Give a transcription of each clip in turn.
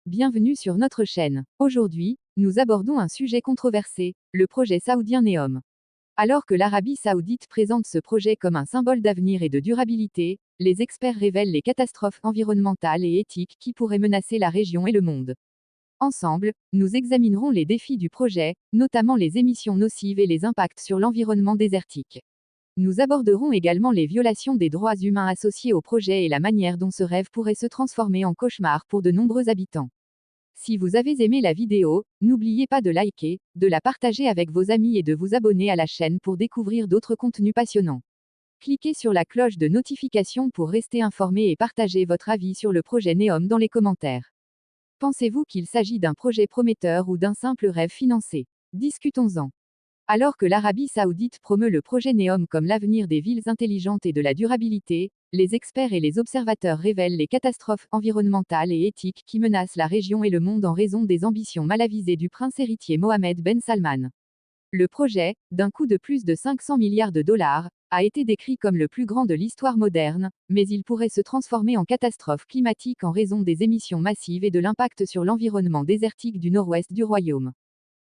bienvenue sur notre chaîne. Aujourd'hui, nous abordons un sujet controversé, le projet saoudien NEOM. Alors que l'Arabie saoudite présente ce projet comme un symbole d'avenir et de durabilité, les experts révèlent les catastrophes environnementales et éthiques qui pourraient menacer la région et le monde. Ensemble, nous examinerons les défis du projet, notamment les émissions nocives et les impacts sur l'environnement désertique. Nous aborderons également les violations des droits humains associées au projet et la manière dont ce rêve pourrait se transformer en cauchemar pour de nombreux habitants. Si vous avez aimé la vidéo, n'oubliez pas de liker, de la partager avec vos amis et de vous abonner à la chaîne pour découvrir d'autres contenus passionnants. Cliquez sur la cloche de notification pour rester informé et partager votre avis sur le projet NEOM dans les commentaires. Pensez-vous qu'il s'agit d'un projet prometteur ou d'un simple rêve financé? Discutons-en. Alors que l'Arabie saoudite promeut le projet NEOM comme l'avenir des villes intelligentes et de la durabilité, les experts et les observateurs révèlent les catastrophes environnementales et éthiques qui menacent la région et le monde en raison des ambitions mal avisées du prince héritier Mohammed Ben Salman. Le projet, d'un coût de plus de 500 milliards de dollars, a été décrit comme le plus grand de l'histoire moderne, mais il pourrait se transformer en catastrophe climatique en raison des émissions massives et de l'impact sur l'environnement désertique du nord-ouest du royaume.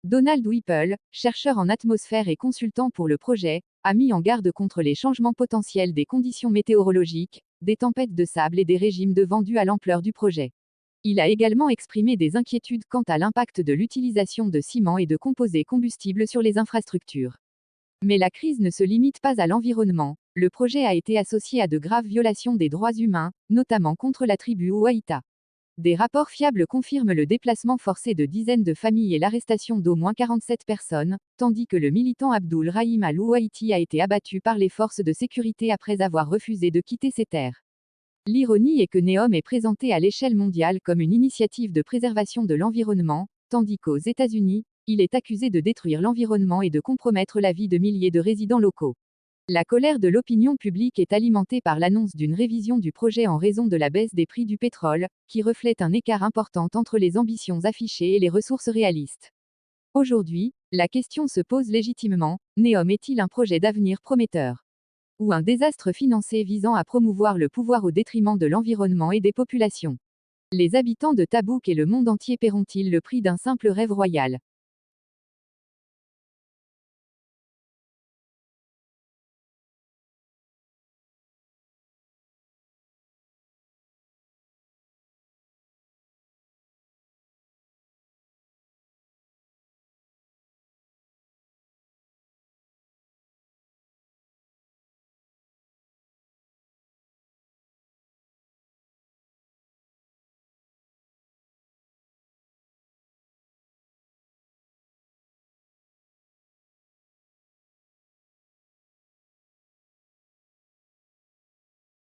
Donald Whipple, chercheur en atmosphère et consultant pour le projet, a mis en garde contre les changements potentiels des conditions météorologiques, des tempêtes de sable et des régimes de vent dus à l'ampleur du projet. Il a également exprimé des inquiétudes quant à l'impact de l'utilisation de ciment et de composés combustibles sur les infrastructures. Mais la crise ne se limite pas à l'environnement, le projet a été associé à de graves violations des droits humains, notamment contre la tribu Ouaïta. Des rapports fiables confirment le déplacement forcé de dizaines de familles et l'arrestation d'au moins 47 personnes, tandis que le militant Abdul Rahim al-Ouaïti a été abattu par les forces de sécurité après avoir refusé de quitter ses terres. L'ironie est que NEOM est présenté à l'échelle mondiale comme une initiative de préservation de l'environnement, tandis qu'aux États-Unis, il est accusé de détruire l'environnement et de compromettre la vie de milliers de résidents locaux. La colère de l'opinion publique est alimentée par l'annonce d'une révision du projet en raison de la baisse des prix du pétrole, qui reflète un écart important entre les ambitions affichées et les ressources réalistes. Aujourd'hui, la question se pose légitimement, NEOM est-il un projet d'avenir prometteur? Ou un désastre financier visant à promouvoir le pouvoir au détriment de l'environnement et des populations? Les habitants de Tabouk et le monde entier paieront-ils le prix d'un simple rêve royal?